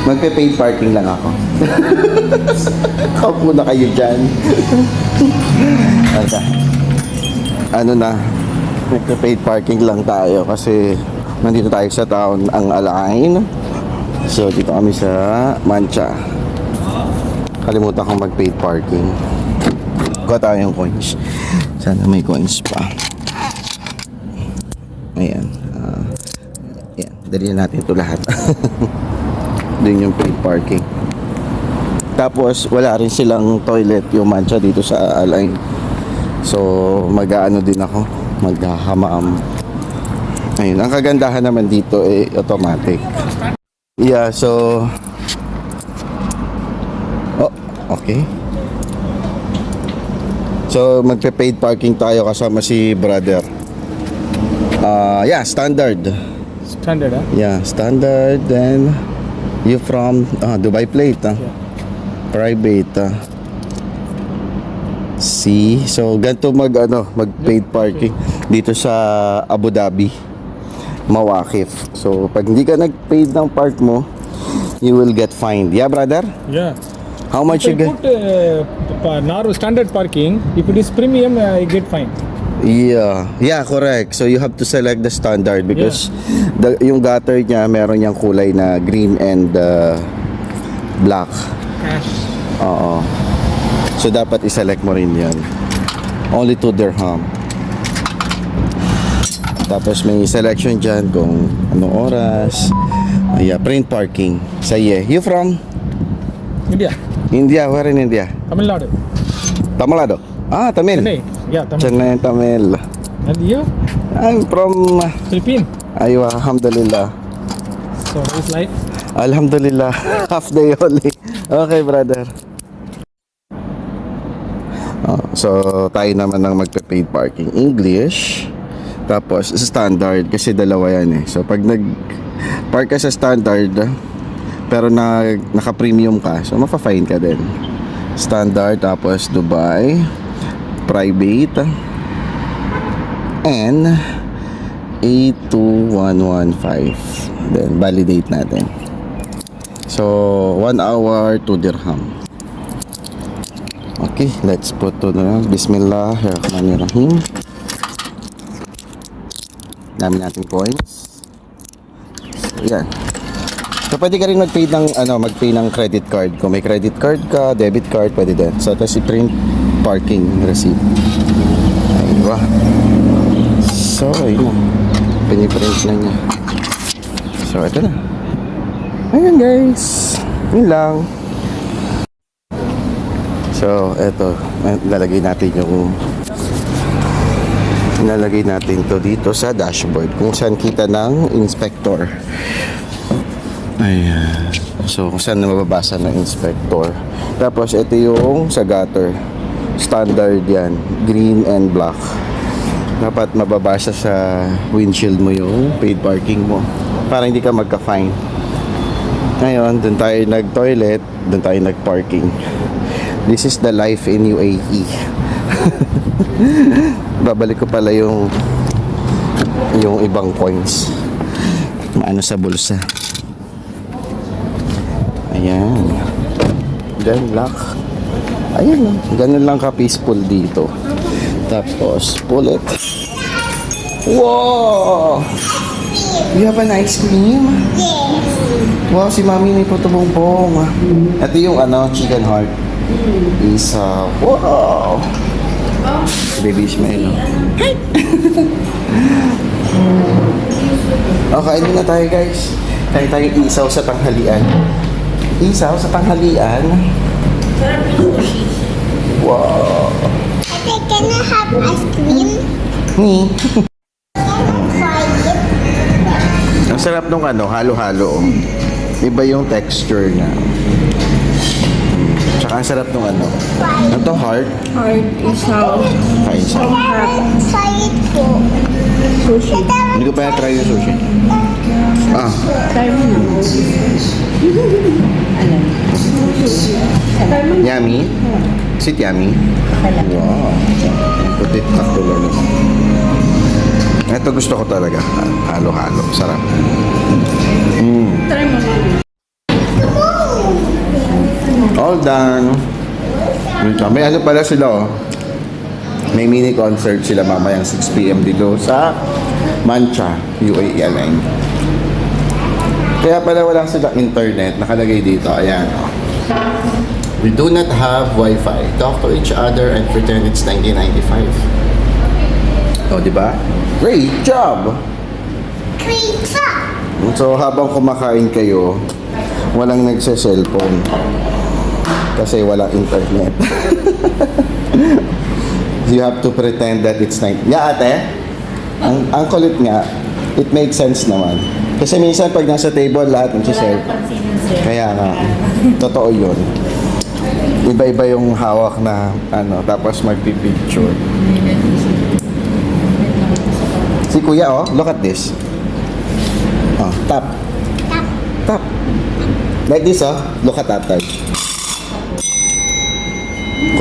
Magpe-paid parking lang ako. Kaupo na kayo dyan. Ano na, magpe-paid parking lang tayo kasi nandito tayo sa town ang Alain. So dito kami sa Mancha. Kalimutan kong mag-paid parking. Kuha tayo yung coins. Sana may coins pa. Ayan. Ayan. Dali natin ito lahat. Doon yung paid parking. Tapos wala rin silang toilet yung Mancha dito sa Alain. So mag-aano din ako, maghahamaam. Ayun, ang kagandahan naman dito ay automatic. Yeah, so oh, okay. So magpe-paid parking tayo kasama si brother. Yeah, standard. Standard, huh? Yeah, standard. Then you from Dubai plate, Yeah. private. See, so ganito mag-paid parking dito sa Abu Dhabi, Mawakif. So pag hindi ka nag-paid ng park mo, you will get fined. Yeah, brother? Yeah. How much you If I get? put narrow standard parking, if it is premium, I get fine. Yeah, correct. So you have to select the standard because yung gutter niya meron niyang kulay na green and black. Cash. Oo. So dapat i-select mo rin 'yan. Only 2 dirham. Tapos may selection dyan kung anong oras. Yeah, print parking. Say you from? India. India, where in India? Tamil Nadu. Tamil Nadu. Tamil. Chennai. Yeah, Tamil. Chennai, Tamil. And you? I'm from Philippines. Aywa, alhamdulillah. So, it's like? Alhamdulillah. Half day only. Okay, brother. So, tayo naman ang magpe-paid parking. English. Tapos, standard. Kasi dalawa yan eh. So, pag nag-park ka sa standard, pero naka-premium ka, so mapa-fine ka din. Standard, tapos Dubai, private, and 82115. Then, validate natin. So, 1 hour, 2 dirham. Okay, let's put to the Bismillahirrahmanirrahim. Dami natin coins. So, yan. So, pwede ka rin mag-pay ng credit card. Kung may credit card ka, debit card, pwede din. So, tapos i-print parking receipt. Ayun ba? So, ayun na. Piniprint na niya. So, ito na. Ayan, guys. Yun lang. So, eto, lalagay natin to dito sa dashboard kung saan kita ng inspector. Ayan. So, kung saan mababasa ng inspector. Tapos, ito yung sa gutter. Standard yan. Green and black. Dapat mababasa sa windshield mo yung paid parking mo para hindi ka magka-fine. Ngayon, dun tayo nag-toilet, dun tayo nag-parking. This is the life in UAE. Babalik ko pala yung ibang coins. Maano sa bulsa. Ayan. Then lock. Ayan lang. Ganun lang ka peaceful dito. Tapos pull it. Wow! You have an ice cream? Wow, si Mami may puto-bongbong. Ito yung chicken heart. Isa. Wow! Baby Ismail. Hi! Okay, na tayo guys. Kaya tayo isaw sa tanghalian. Isaw sa tanghalian. Wow! Ate, can I have ice cream? Me? Try it. Ang sarap nung halo-halo. Iba yung texture niya. Tsaka ang sarap nung Ito heart. Heart, isaw, Isa. Try it po. sushi. Hindi ko pa na-try yung sushi. Try mo na. Alam. Try mo na. Yummy? Is it yummy? Wow. Put it kaktulo. Ito gusto ko talaga. Halo-halo. Sarap. Try mo na. all done. May ano pala sila oh. May mini concert sila mamayang 6 p.m. dito sa Mancha, UAE Airlines. Kaya pala wala silang internet, nakalagay dito, ayan. We do not have Wi-Fi. Talk to each other and pretend it's 1995. Oh, di ba? Great job! Great job. So, habang kumakain kayo, walang nagsa-cellphone. Kasi walang internet. You have to pretend that it's 19... Yeah, ate? Ang kulit nga, it makes sense naman. Kasi minsan pag nasa table, lahat ng cellphone. Kaya nga, totoo yun. Iba-iba yung hawak na ano, tapos magpipicture. Si kuya, oh, look at this. Oh, tap. Tap. Tap. Like this, oh. Look at that time.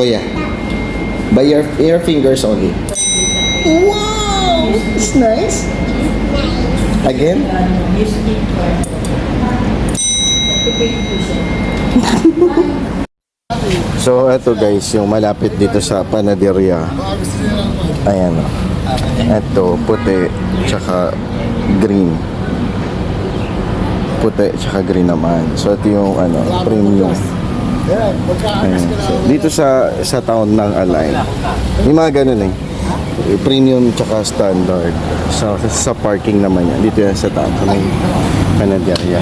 Kuya. By your fingers only. Wow! It's nice. Again? So, eto guys, yung malapit dito sa panaderia. Ayan, oh. Eto, puti, tsaka green. Puti, tsaka green naman. So, ito yung, ano, premium. Ayan. So, dito sa town ng Align. May mga ganun eh. Premium tsaka standard. Sa parking naman yan. Dito yan sa town. Sa may panaderia.